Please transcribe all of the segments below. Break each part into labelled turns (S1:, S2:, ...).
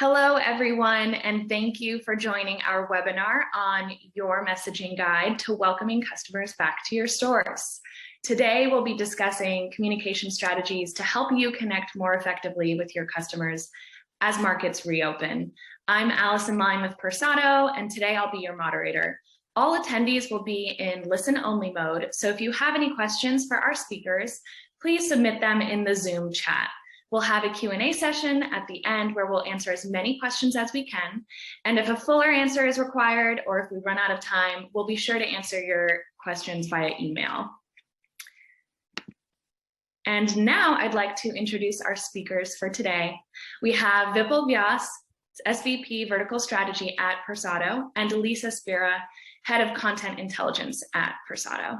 S1: Hello, everyone, and thank you for joining our webinar on your messaging guide to welcoming customers back to your stores. Today, we'll be discussing communication strategies to help you connect more effectively with your customers as markets reopen. I'm Allison Line with Persado, and today I'll be your moderator. All attendees will be in listen-only mode, so if you have any questions for our speakers, please submit them in the Zoom chat. We'll have a Q&A session at the end where we'll answer as many questions as we can. And if a fuller answer is required or if we run out of time, we'll be sure to answer your questions via email. And now I'd like to introduce our speakers for today. We have Vipul Vyas, SVP Vertical Strategy at Persado, and Lisa Spira, Head of Content Intelligence at Persado.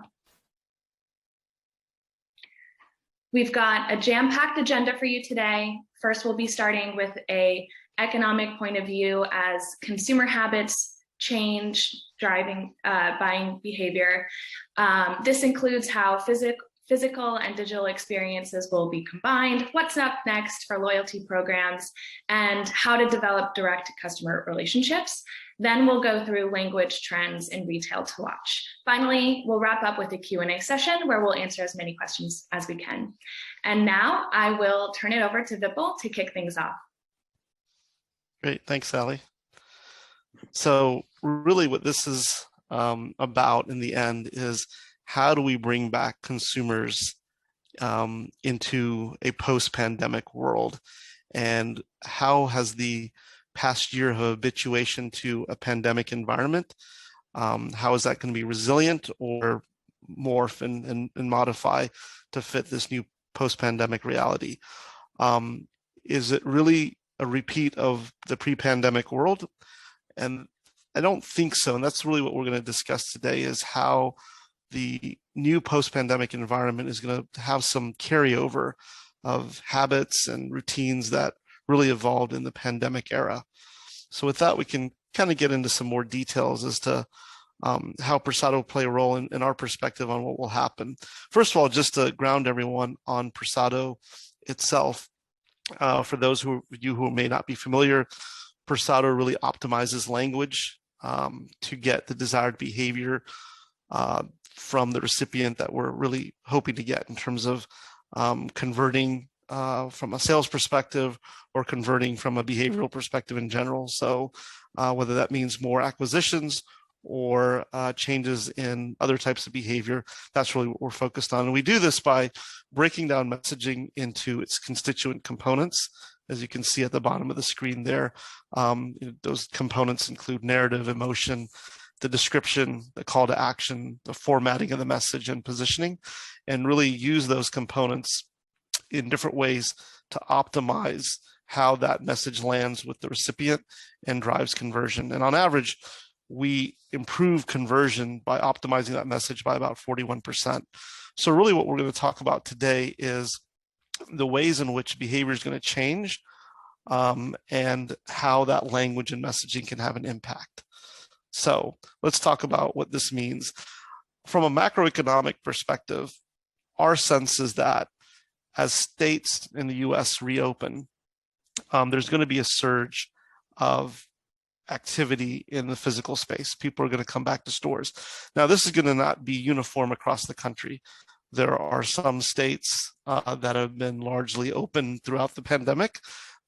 S1: We've got a jam-packed agenda for you today. First, we'll be starting with an economic point of view as consumer habits change, driving buying behavior. This includes how physical and digital experiences will be combined, what's up next for loyalty programs, and how to develop direct customer relationships. Then we'll go through language trends in retail to watch. Finally, we'll wrap up with a Q&A session where we'll answer as many questions as we can. And now I will turn it over to Vipul to kick things off.
S2: Great, thanks, Sally. So really what this is about in the end is how do we bring back consumers into a post-pandemic world? And how has the past year of habituation to a pandemic environment, how is that going to be resilient or morph and modify to fit this new post-pandemic reality? Is it really a repeat of the pre-pandemic world? And I don't think so. And that's really what we're going to discuss today, is how the new post-pandemic environment is going to have some carryover of habits and routines that really evolved in the pandemic era. So with that, we can kind of get into some more details as to how Persado will play a role in our perspective on what will happen. First of all, just to ground everyone on Persado itself, for those of you who may not be familiar, Persado really optimizes language to get the desired behavior from the recipient that we're really hoping to get in terms of converting from a sales perspective or converting from a behavioral perspective in general. So whether that means more acquisitions or changes in other types of behavior, that's really what we're focused on. And we do this by breaking down messaging into its constituent components. As you can see at the bottom of the screen there, those components include narrative, emotion, the description, the call to action, the formatting of the message, and positioning, and really use those components in different ways to optimize how that message lands with the recipient and drives conversion. And on average, we improve conversion by optimizing that message by about 41%. So really what we're going to talk about today is the ways in which behavior is going to change and how that language and messaging can have an impact. So let's talk about what this means. From a macroeconomic perspective, our sense is that as states in the US reopen, there's going to be a surge of activity in the physical space. People are going to come back to stores. Now, this is going to not be uniform across the country. There are some states that have been largely open throughout the pandemic.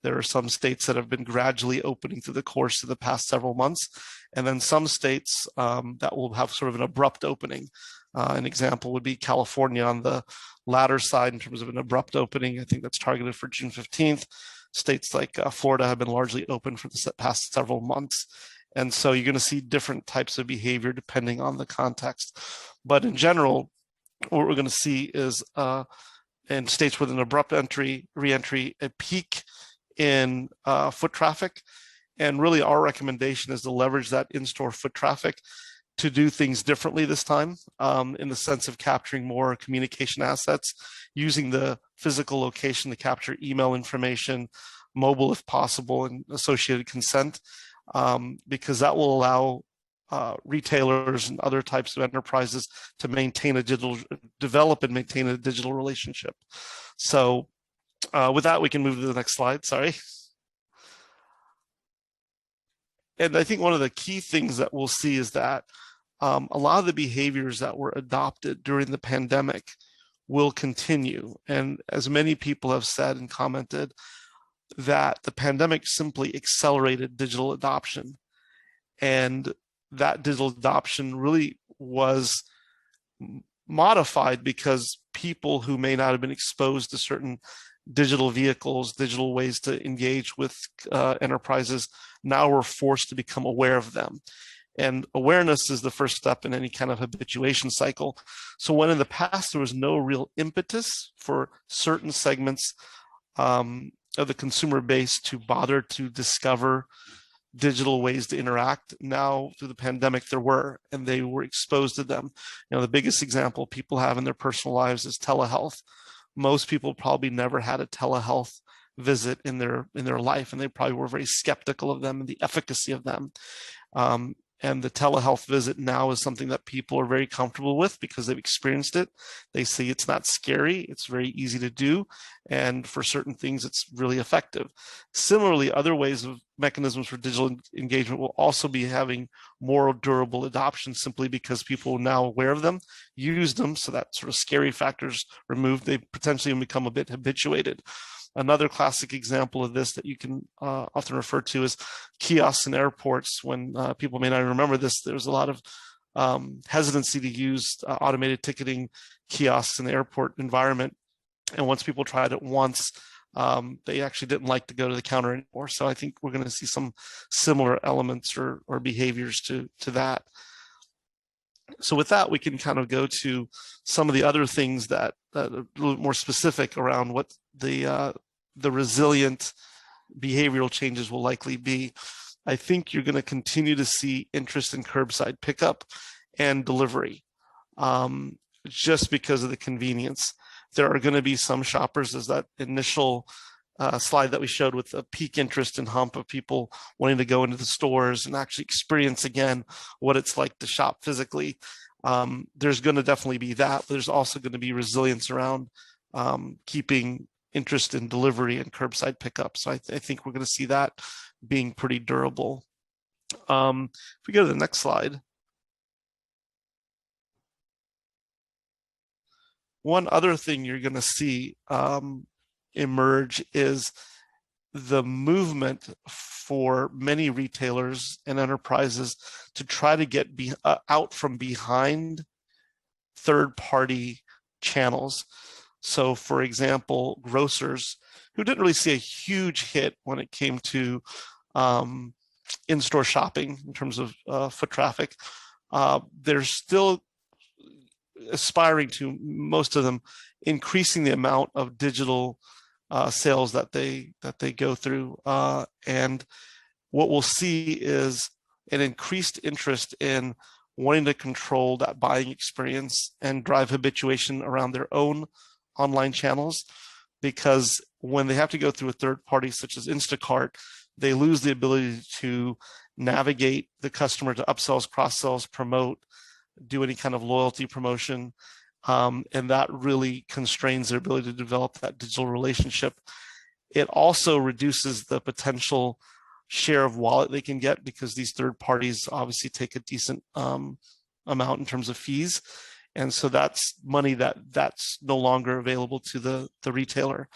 S2: There are some states that have been gradually opening through the course of the past several months. And then some states that will have sort of an abrupt opening. An example would be California on the latter side in terms of an abrupt opening. I think that's targeted for June 15th. States like Florida have been largely open for the past several months. And so you're going to see different types of behavior depending on the context. But in general, what we're going to see is in states with an abrupt re-entry, a peak in foot traffic. And really our recommendation is to leverage that in-store foot traffic to do things differently this time, in the sense of capturing more communication assets, using the physical location to capture email information, mobile if possible, and associated consent, because that will allow retailers and other types of enterprises to develop and maintain a digital relationship. So with that, we can move to the next slide, sorry. And I think one of the key things that we'll see is that a lot of the behaviors that were adopted during the pandemic will continue. And as many people have said and commented, that the pandemic simply accelerated digital adoption. And that digital adoption really was modified because people who may not have been exposed to certain digital vehicles, digital ways to engage with enterprises, now were forced to become aware of them. And awareness is the first step in any kind of habituation cycle. So when in the past there was no real impetus for certain segments of the consumer base to bother to discover digital ways to interact, now through the pandemic there were, and they were exposed to them. You know, the biggest example people have in their personal lives is telehealth. Most people probably never had a telehealth visit in their life, and they probably were very skeptical of them and the efficacy of them. And the telehealth visit now is something that people are very comfortable with because they've experienced it. They see it's not scary, it's very easy to do, and for certain things, it's really effective. Similarly, other ways of mechanisms for digital engagement will also be having more durable adoption simply because people are now aware of them, use them, so that sort of scary factors removed, they potentially become a bit habituated. Another classic example of this that you can often refer to is kiosks in airports. When people may not remember this, there was a lot of hesitancy to use automated ticketing kiosks in the airport environment. And once people tried it once, they actually didn't like to go to the counter anymore. So I think we're going to see some similar elements or behaviors to that. So with that, we can kind of go to some of the other things that are a little more specific around what the resilient behavioral changes will likely be. I think you're going to continue to see interest in curbside pickup and delivery, just because of the convenience. There are going to be some shoppers, as that initial slide that we showed with a peak interest and hump of people wanting to go into the stores and actually experience again what it's like to shop physically. There's going to definitely be that, but there's also going to be resilience around keeping interest in delivery and curbside pickup. So I think we're going to see that being pretty durable. If we go to the next slide. One other thing you're going to see emerge is the movement for many retailers and enterprises to try to get out from behind third-party channels. So for example, grocers who didn't really see a huge hit when it came to in-store shopping in terms of foot traffic, they're still aspiring to, most of them, increasing the amount of digital sales that they go through. And what we'll see is an increased interest in wanting to control that buying experience and drive habituation around their own online channels, because when they have to go through a third party such as Instacart, they lose the ability to navigate the customer to upsells, cross-sells, promote, do any kind of loyalty promotion. And that really constrains their ability to develop that digital relationship. It also reduces the potential share of wallet they can get, because these third parties obviously take a decent amount in terms of fees. And so that's money that's no longer available to the retailer.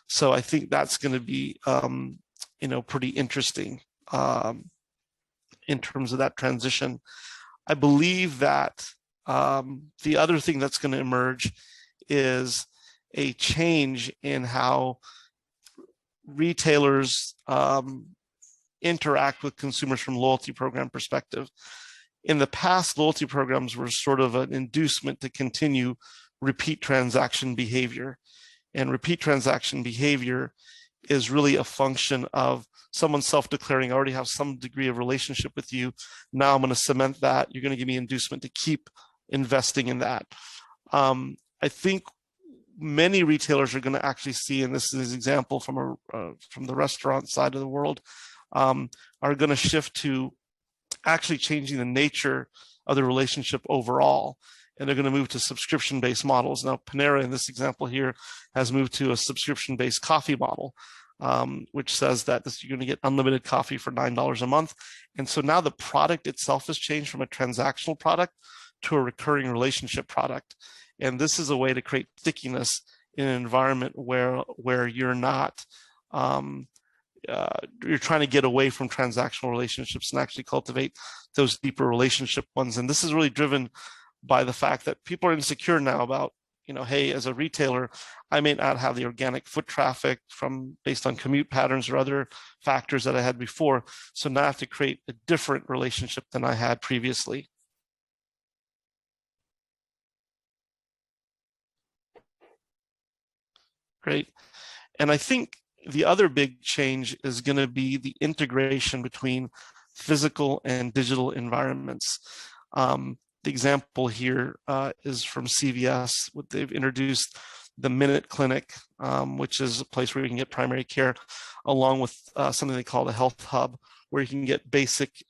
S2: So I think that's going to be pretty interesting in terms of that transition. I believe that the other thing that's going to emerge is a change in how retailers interact with consumers from a loyalty program perspective. In the past, loyalty programs were sort of an inducement to continue repeat transaction behavior. And repeat transaction behavior is really a function of someone self-declaring, I already have some degree of relationship with you. Now I'm going to cement that. You're going to give me inducement to keep investing in that. I think many retailers are going to actually see, and this is an example from the restaurant side of the world, are going to shift to actually changing the nature of the relationship overall. And they're going to move to subscription-based models. Now, Panera, in this example here, has moved to a subscription-based coffee model. which says that you're going to get unlimited coffee for $9 a month. And so now the product itself has changed from a transactional product to a recurring relationship product. And this is a way to create stickiness in an environment where you're not, you're trying to get away from transactional relationships and actually cultivate those deeper relationship ones. And this is really driven by the fact that people are insecure now about, hey, as a retailer, I may not have the organic foot traffic based on commute patterns or other factors that I had before. So now I have to create a different relationship than I had previously. Great. And I think the other big change is going to be the integration between physical and digital environments. The example here is from CVS. They've introduced the Minute Clinic, which is a place where you can get primary care, along with something they call the Health Hub, where you can get basic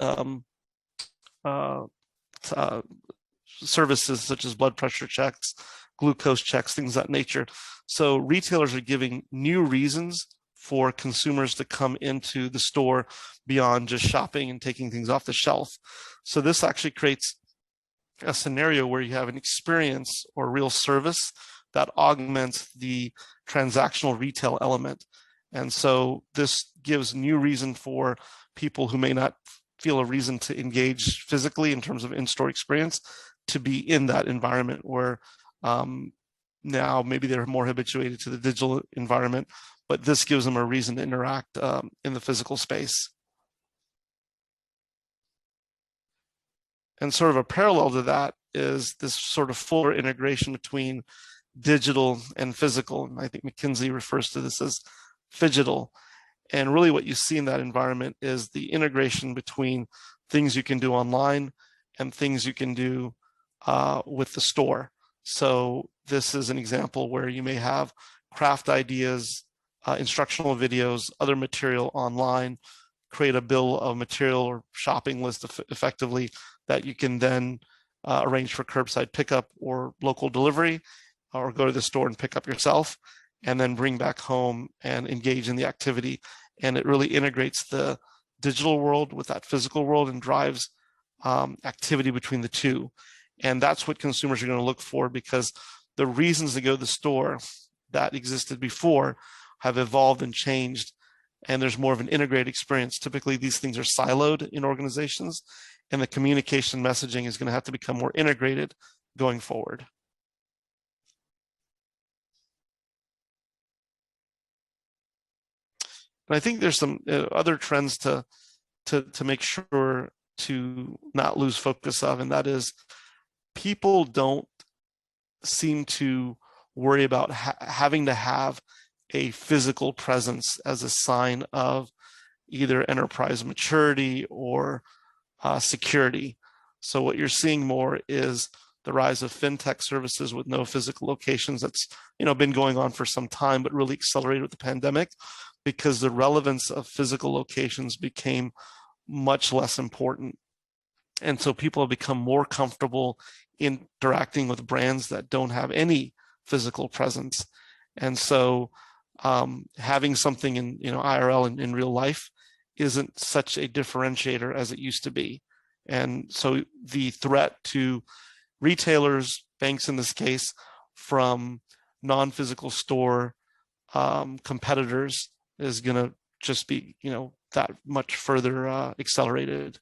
S2: services such as blood pressure checks, glucose checks, things of that nature. So retailers are giving new reasons for consumers to come into the store beyond just shopping and taking things off the shelf. So this actually creates a scenario where you have an experience or real service that augments the transactional retail element. And so this gives new reason for people who may not feel a reason to engage physically in terms of in-store experience to be in that environment where now maybe they're more habituated to the digital environment, but this gives them a reason to interact in the physical space. And sort of a parallel to that is this sort of fuller integration between digital and physical. And I think McKinsey refers to this as phygital. And really what you see in that environment is the integration between things you can do online and things you can do with the store. So this is an example where you may have craft ideas, instructional videos, other material online, create a bill of material or shopping list effectively that you can then arrange for curbside pickup or local delivery, or go to the store and pick up yourself, and then bring back home and engage in the activity. And it really integrates the digital world with that physical world and drives activity between the two. And that's what consumers are going to look for, because the reasons to go to the store that existed before have evolved and changed, and there's more of an integrated experience. Typically, these things are siloed in organizations, and the communication messaging is going to have to become more integrated going forward. And I think there's some other trends to make sure to not lose focus of, and that is people don't seem to worry about having to have a physical presence as a sign of either enterprise maturity or security. So what you're seeing more is the rise of fintech services with no physical locations. That's been going on for some time, but really accelerated with the pandemic, because the relevance of physical locations became much less important. And so people have become more comfortable interacting with brands that don't have any physical presence. And so having something in IRL in real life isn't such a differentiator as it used to be. And so the threat to retailers, banks in this case, from non-physical store competitors is going to just be that much further accelerated.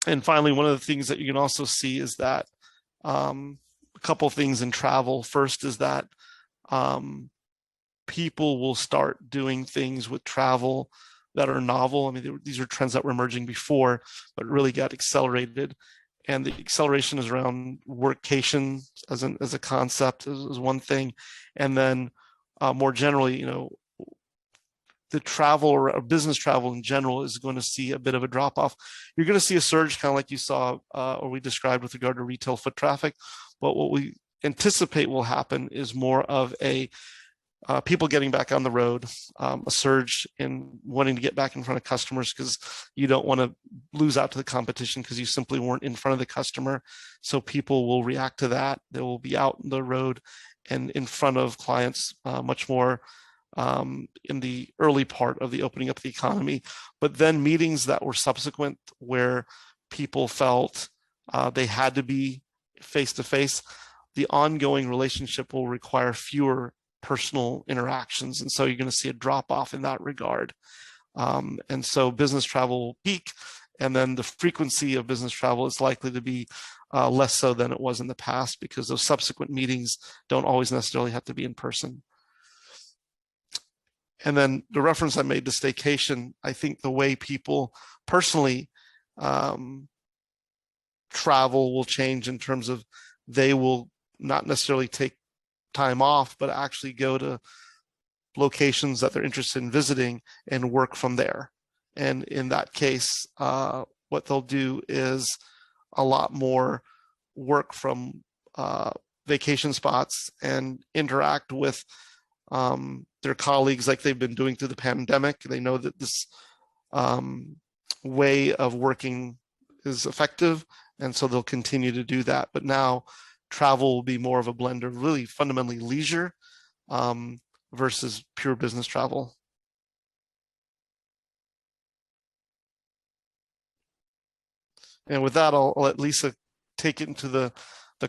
S2: And finally, one of the things that you can also see is that a couple of things in travel. First is that people will start doing things with travel that are novel. I mean, these are trends that were emerging before, but really got accelerated. And the acceleration is around workcation as a concept is one thing. And then more generally, the travel or business travel in general is going to see a bit of a drop off. You're going to see a surge, kind of like you saw or we described with regard to retail foot traffic. But what we anticipate will happen is more of a people getting back on the road, a surge in wanting to get back in front of customers because you don't want to lose out to the competition because you simply weren't in front of the customer. So people will react to that. They will be out on the road and in front of clients much more in the early part of the opening up of the economy. But then meetings that were subsequent where people felt they had to be face-to-face, the ongoing relationship will require fewer personal interactions. And so you're going to see a drop off in that regard. And so business travel will peak, and then the frequency of business travel is likely to be less so than it was in the past because those subsequent meetings don't always necessarily have to be in person. And then the reference I made to staycation, I think the way people personally travel will change in terms of they will not necessarily take time off, but actually go to locations that they're interested in visiting and work from there. And in that case, what they'll do is a lot more work from vacation spots and interact with their colleagues like they've been doing through the pandemic. They know that this way of working is effective, and so they'll continue to do that. But now travel will be more of a blend of really fundamentally leisure versus pure business travel. And with that, I'll let Lisa take it into the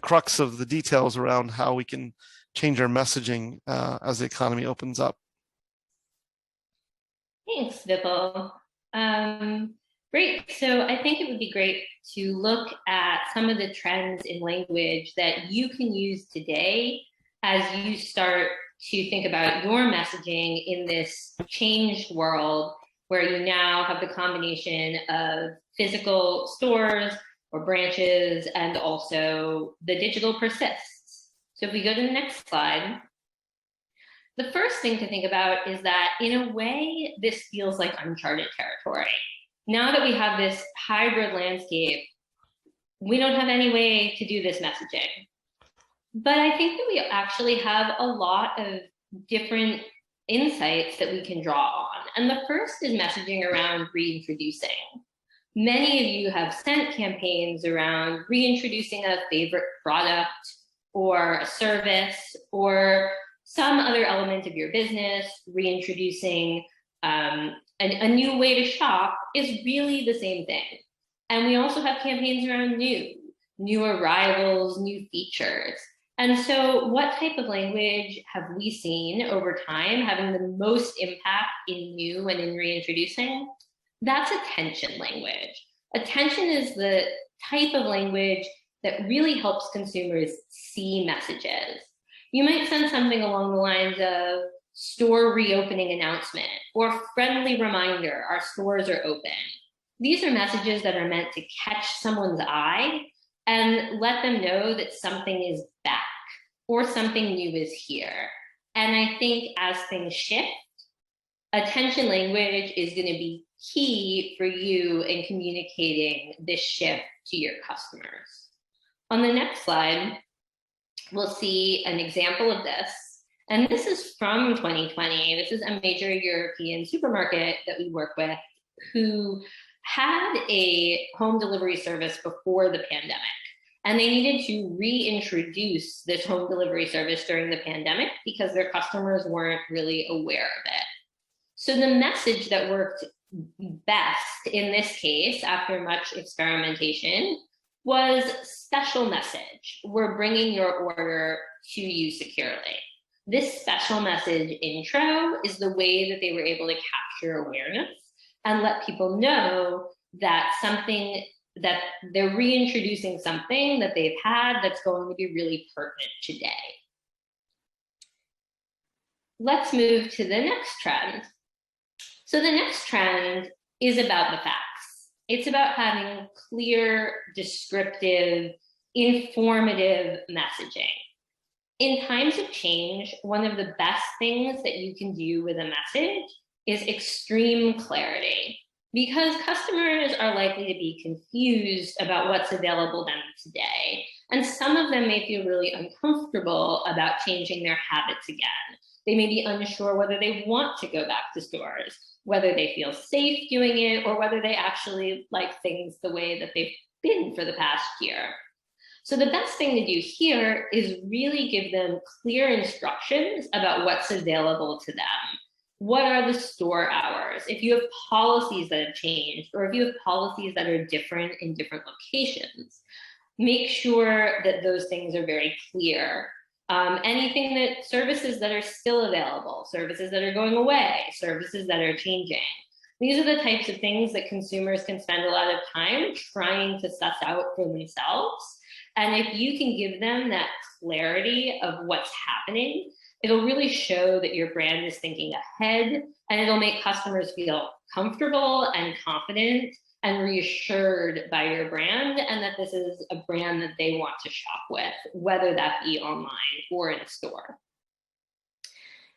S2: crux of the details around how we can change our messaging as the economy opens up.
S3: Thanks, Vipul. Great. So I think it would be great to look at some of the trends in language that you can use today as you start to think about your messaging in this changed world where you now have the combination of physical stores or branches and also the digital persists. So if we go to the next slide, the first thing to think about is that in a way, this feels like uncharted territory. Now that we have this hybrid landscape, we don't have any way to do this messaging. But I think that we actually have a lot of different insights that we can draw on. And the first is messaging around reintroducing. Many of you have sent campaigns around reintroducing a favorite product or a service or some other element of your business. Reintroducing a new way to shop is really the same thing. And we also have campaigns around new arrivals, new features. And so what type of language have we seen over time having the most impact in new and in reintroducing? That's attention language. Attention is the type of language that really helps consumers see messages. You might send something along the lines of store reopening announcement or friendly reminder, our stores are open. These are messages that are meant to catch someone's eye and let them know that something is back or something new is here. And I think as things shift, attention language is going to be key for you in communicating this shift to your customers. On the next slide, we'll see an example of this. And this is from 2020. This is a major European supermarket that we work with who had a home delivery service before the pandemic. And they needed to reintroduce this home delivery service during the pandemic because their customers weren't really aware of it. So the message that worked best in this case, after much experimentation, was special message. We're bringing your order to you securely. This special message intro is the way that they were able to capture awareness and let people know that that they're reintroducing something that they've had that's going to be really pertinent today. Let's move to the next trend. So the next trend is about the facts. It's about having clear, descriptive, informative messaging. In times of change, one of the best things that you can do with a message is extreme clarity, because customers are likely to be confused about what's available to them today. And some of them may feel really uncomfortable about changing their habits again. They may be unsure whether they want to go back to stores, whether they feel safe doing it, or whether they actually like things the way that they've been for the past year. So the best thing to do here is really give them clear instructions about what's available to them. What are the store hours? If you have policies that have changed, or if you have policies that are different in different locations, make sure that those things are very clear. Anything that services that are still available, services that are going away, services that are changing. These are the types of things that consumers can spend a lot of time trying to suss out for themselves. And if you can give them that clarity of what's happening, it'll really show that your brand is thinking ahead, and it'll make customers feel comfortable and confident and reassured by your brand, and that this is a brand that they want to shop with, whether that be online or in store.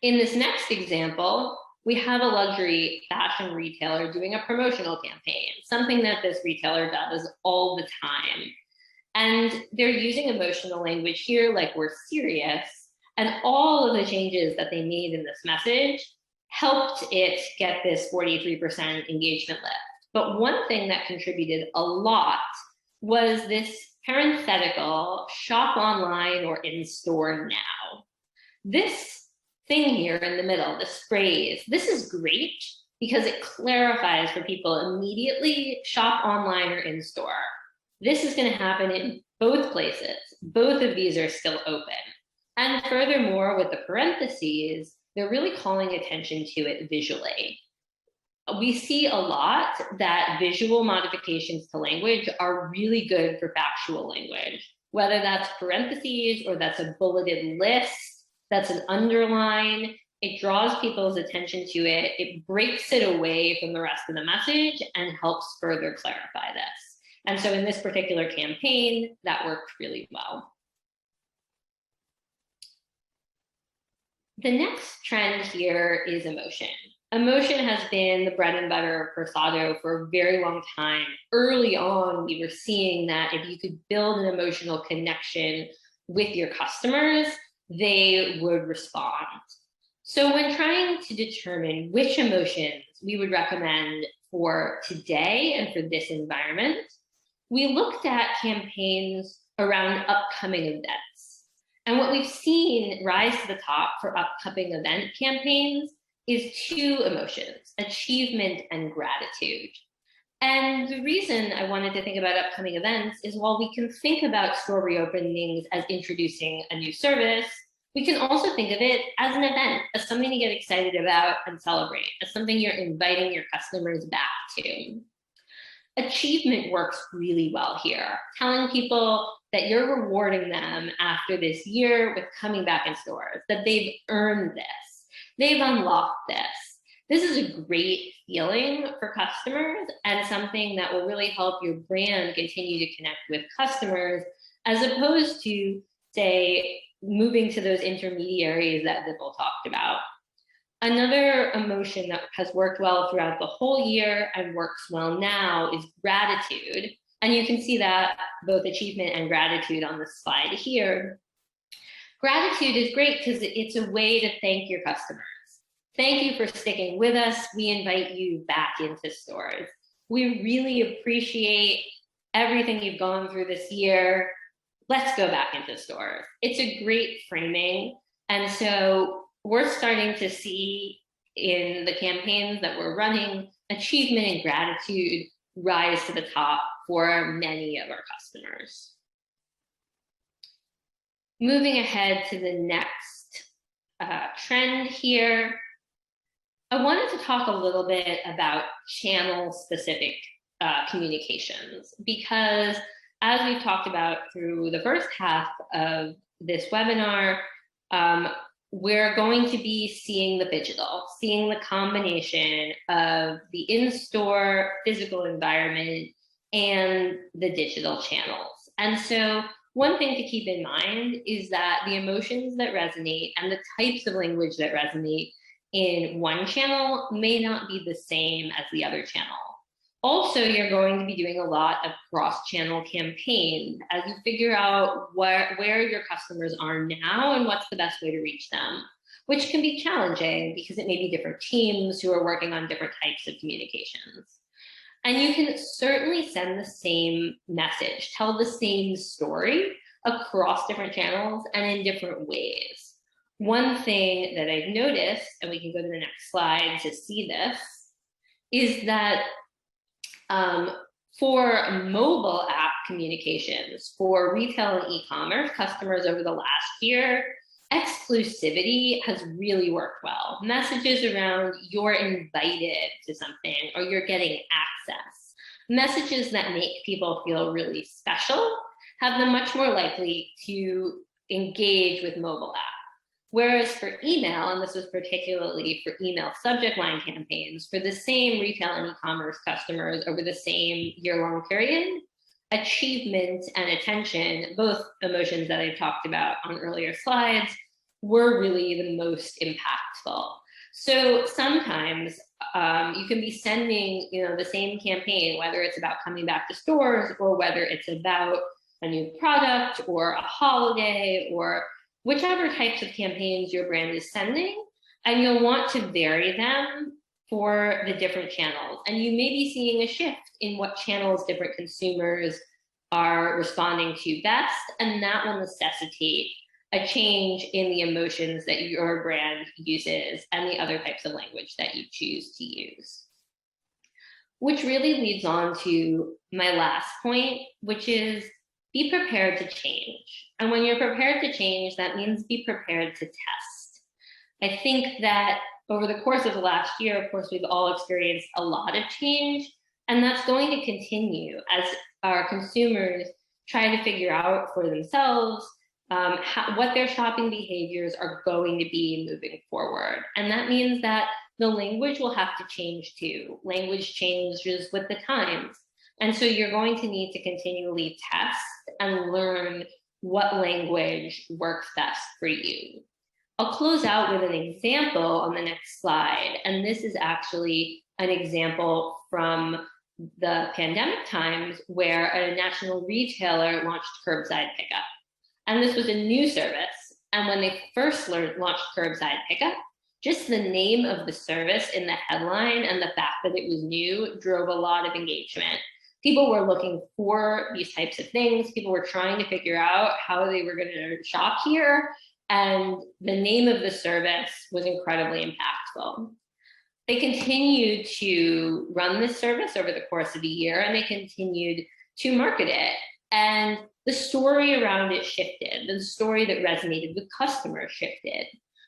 S3: In this next example, we have a luxury fashion retailer doing a promotional campaign, something that this retailer does all the time. And they're using emotional language here, like we're serious. And all of the changes that they made in this message helped it get this 43% engagement lift. But one thing that contributed a lot was this parenthetical, shop online or in store now. This thing here in the middle, this phrase, this is great because it clarifies for people immediately, shop online or in store. This is going to happen in both places. Both of these are still open. And furthermore, with the parentheses, they're really calling attention to it visually. We see a lot that visual modifications to language are really good for factual language, whether that's parentheses or that's a bulleted list, that's an underline. It draws people's attention to it. It breaks it away from the rest of the message and helps further clarify this. And so in this particular campaign, that worked really well. The next trend here is emotion. Emotion has been the bread and butter of Persado for a very long time. Early on, we were seeing that if you could build an emotional connection with your customers, they would respond. So when trying to determine which emotions we would recommend for today and for this environment, we looked at campaigns around upcoming events. And what we've seen rise to the top for upcoming event campaigns is two emotions, achievement and gratitude. And the reason I wanted to think about upcoming events is while we can think about store reopenings as introducing a new service, we can also think of it as an event, as something to get excited about and celebrate, as something you're inviting your customers back to. Achievement works really well here, telling people that you're rewarding them after this year with coming back in stores, that they've earned this. They've unlocked this. This is a great feeling for customers and something that will really help your brand continue to connect with customers, as opposed to, say, moving to those intermediaries that Vipul talked about. Another emotion that has worked well throughout the whole year and works well now is gratitude. And you can see that both achievement and gratitude on the slide here. Gratitude is great because it's a way to thank your customers. Thank you for sticking with us. We invite you back into stores. We really appreciate everything you've gone through this year. Let's go back into stores. It's a great framing. And so we're starting to see in the campaigns that we're running, achievement and gratitude rise to the top for many of our customers. Moving ahead to the next trend here, I wanted to talk a little bit about channel-specific communications, because as we've talked about through the first half of this webinar, we're going to be seeing the digital, seeing the combination of the in-store physical environment and the digital channels. And so one thing to keep in mind is that the emotions that resonate and the types of language that resonate in one channel may not be the same as the other channel. Also, you're going to be doing a lot of cross-channel campaigns as you figure out where your customers are now and what's the best way to reach them. which can be challenging because it may be different teams who are working on different types of communications. And you can certainly send the same message, tell the same story across different channels and in different ways. One thing that I've noticed, and we can go to the next slide to see this, is that for mobile app communications, for retail and e-commerce customers over the last year, exclusivity has really worked well. Messages around you're invited to something or you're getting access. Messages that make people feel really special have them much more likely to engage with mobile apps. Whereas for email, and this was particularly for email subject line campaigns, for the same retail and e-commerce customers over the same year-long period, achievement and attention, both emotions that I talked about on earlier slides, were really the most impactful. So sometimes you can be sending, the same campaign, whether it's about coming back to stores or whether it's about a new product or a holiday or whichever types of campaigns your brand is sending, and you'll want to vary them for the different channels. And you may be seeing a shift in what channels different consumers are responding to best, and that will necessitate a change in the emotions that your brand uses and the other types of language that you choose to use. Which really leads on to my last point, which is be prepared to change. And when you're prepared to change, that means be prepared to test. I think that over the course of the last year, of course, we've all experienced a lot of change, and that's going to continue as our consumers try to figure out for themselves what their shopping behaviors are going to be moving forward. And that means that the language will have to change too. Language changes with the times. And so you're going to need to continually test and learn what language works best for you. I'll close out with an example on the next slide. And this is actually an example from the pandemic times where a national retailer launched curbside pickup. And this was a new service. And when they first launched curbside pickup, just the name of the service in the headline and the fact that it was new drove a lot of engagement. People were looking for these types of things. People were trying to figure out how they were going to shop here. And the name of the service was incredibly impactful. They continued to run this service over the course of a year, and they continued to market it. And the story around it shifted. The story that resonated with customers shifted.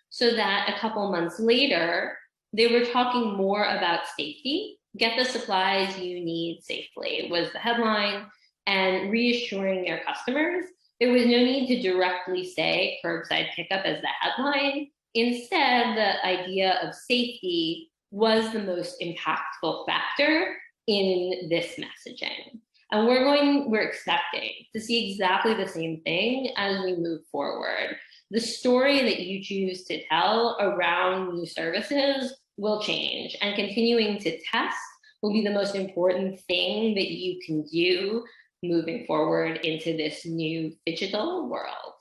S3: So that a couple months later, they were talking more about safety. Get the supplies you need safely was the headline, and reassuring their customers. There was no need to directly say curbside pickup as the headline. Instead, the idea of safety was the most impactful factor in this messaging. And we're expecting to see exactly the same thing as we move forward. The story that you choose to tell around new services will change, and continuing to test will be the most important thing that you can do moving forward into this new digital world.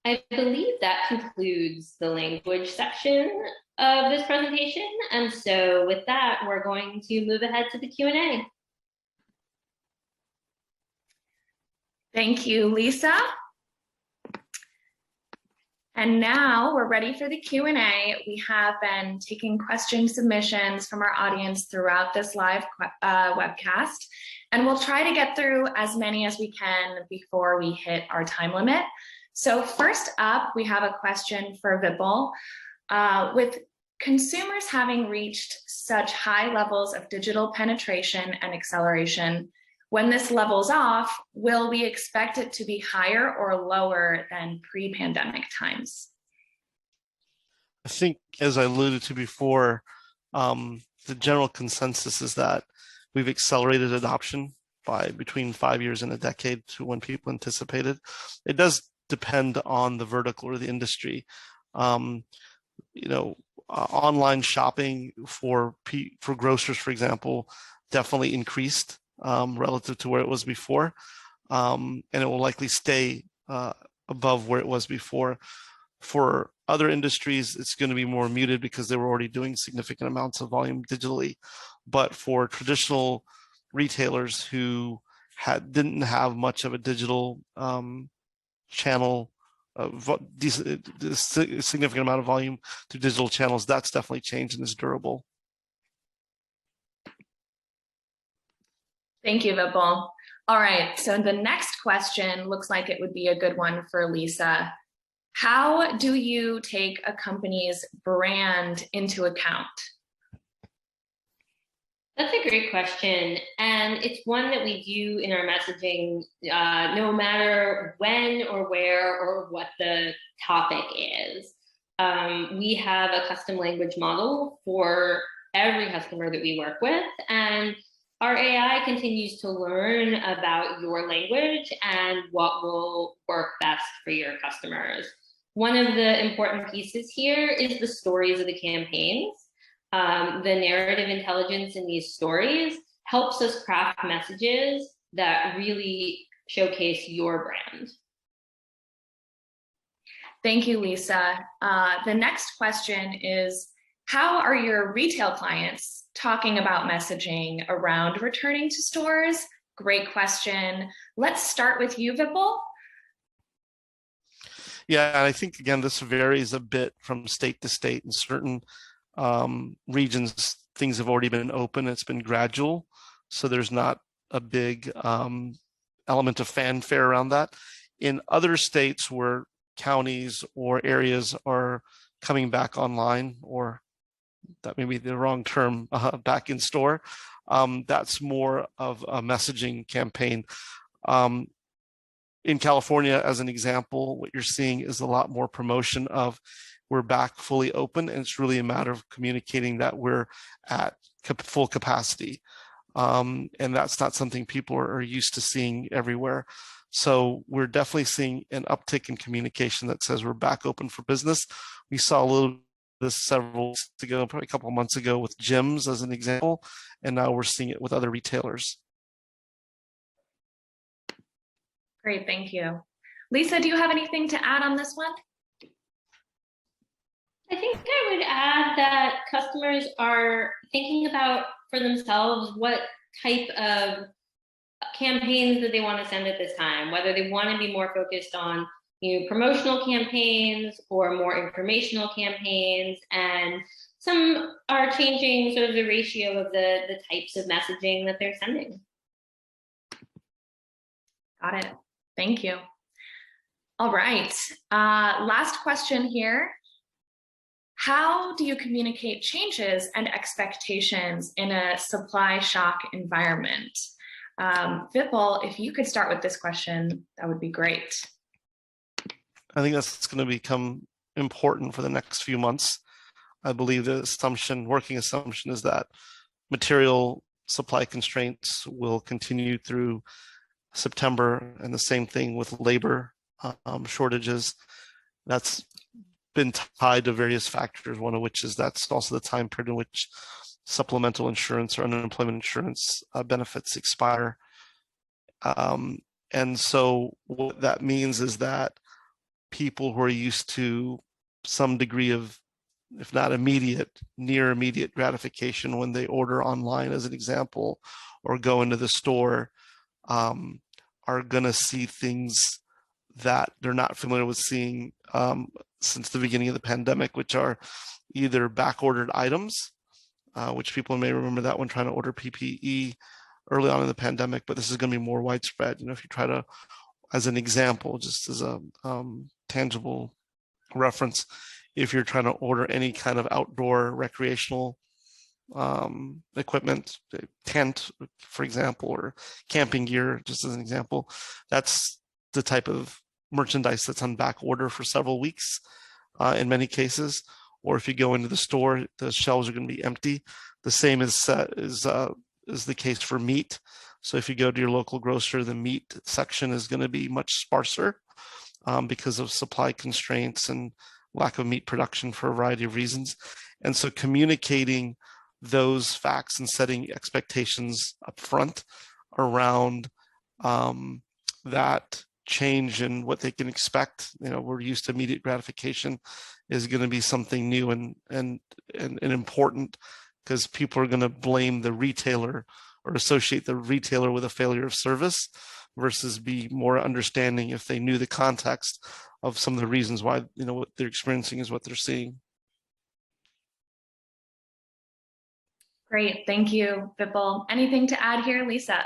S3: I believe that concludes the language section of this presentation. And so with that, we're going to move ahead to the Q&A.
S1: Thank you, Lisa. And now we're ready for the Q&A. We have been taking question submissions from our audience throughout this live webcast, and we'll try to get through as many as we can before we hit our time limit. So first up, we have a question for Vipul. With consumers having reached such high levels of digital penetration and acceleration, when this levels off, will we expect it to be higher or lower than pre-pandemic times?
S2: I think, as I alluded to before, the general consensus is that we've accelerated adoption by between 5 years and a decade to when people anticipated. It does depend on the vertical or the industry. Online shopping for grocers, for example, definitely increased relative to where it was before, and it will likely stay above where it was before. For other industries, it's going to be more muted because they were already doing significant amounts of volume digitally. But for traditional retailers who didn't have much of a digital channel, significant amount of volume through digital channels, that's definitely changed and is durable.
S1: Thank you, Vipul. All right, so the next question looks like it would be a good one for Lisa. How do you take a company's brand into account?
S3: That's a great question. And it's one that we do in our messaging, no matter when or where or what the topic is. We have a custom language model for every customer that we work with. And our AI continues to learn about your language and what will work best for your customers. One of the important pieces here is the stories of the campaigns. The narrative intelligence in these stories helps us craft messages that really showcase your brand.
S1: Thank you, Lisa. The next question is, how are your retail clients talking about messaging around returning to stores? Great question. Let's start with you, Vipul.
S2: Yeah, and I think, again, this varies a bit from state to state. In certain regions, things have already been open. It's been gradual. So there's not a big element of fanfare around that. In other states where counties or areas are coming back online, or that may be the wrong term, back in store, that's more of a messaging campaign. In California, as an example, what you're seeing is a lot more promotion of we're back fully open, and it's really a matter of communicating that we're at full capacity. And that's not something people are used to seeing everywhere. So we're definitely seeing an uptick in communication that says we're back open for business. We saw a little bit of this several weeks ago, probably a couple of months ago, with gyms as an example, and now we're seeing it with other retailers.
S1: Great, thank you. Lisa, do you have anything to add on this one?
S3: I think I would add that customers are thinking about for themselves what type of campaigns that they want to send at this time, whether they want to be more focused on promotional campaigns or more informational campaigns, and some are changing sort of the ratio of the types of messaging that they're sending.
S1: Got it. Thank you. All right. Last question here. How do you communicate changes and expectations in a supply shock environment? Vipul, if you could start with this question, that would be great.
S2: I think that's going to become important for the next few months. I believe the working assumption is that material supply constraints will continue through September, and the same thing with labor shortages. That's been tied to various factors, one of which is that's also the time period in which supplemental insurance or unemployment insurance benefits expire. And so what that means is that people who are used to some degree of, if not immediate, near immediate gratification when they order online, as an example, or go into the store, are going to see things that they're not familiar with seeing since the beginning of the pandemic, which are either backordered items, which people may remember that when trying to order PPE early on in the pandemic, but this is going to be more widespread. If you try to, as an example, just as a tangible reference, if you're trying to order any kind of outdoor recreational equipment, tent, for example, or camping gear, just as an example, that's the type of merchandise that's on back order for several weeks in many cases. Or if you go into the store, the shelves are going to be empty. The same is the case for meat. So if you go to your local grocer, the meat section is going to be much sparser because of supply constraints and lack of meat production for a variety of reasons. And so communicating those facts and setting expectations up front around that change in what they can expect. We're used to immediate gratification is going to be something new and important, because people are going to blame the retailer or associate the retailer with a failure of service, versus be more understanding if they knew the context of some of the reasons why what they're experiencing is what they're seeing.
S1: Great, thank you, Vipul. Anything to add here, Lisa?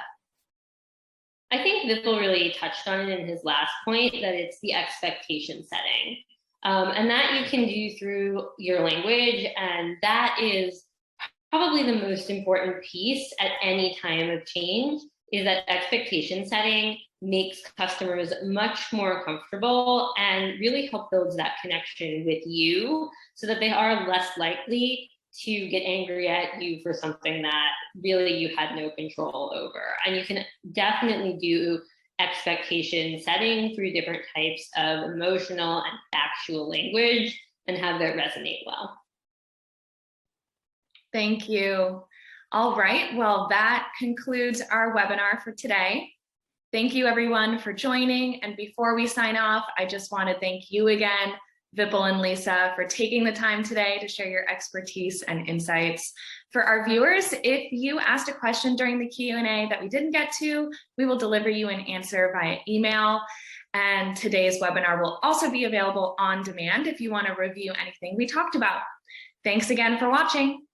S3: I think Vipul really touched on it in his last point, that it's the expectation setting. And that you can do through your language, and that is probably the most important piece at any time of change, is that expectation setting makes customers much more comfortable and really help build that connection with you, so that they are less likely to get angry at you for something that really you had no control over. And you can definitely do expectation setting through different types of emotional and factual language and have that resonate well.
S1: Thank you. All right, well, that concludes our webinar for today. Thank you everyone for joining. And before we sign off, I just want to thank you again, Vipul and Lisa, for taking the time today to share your expertise and insights. For our viewers, if you asked a question during the Q&A that we didn't get to, we will deliver you an answer via email. And today's webinar will also be available on demand if you want to review anything we talked about. Thanks again for watching.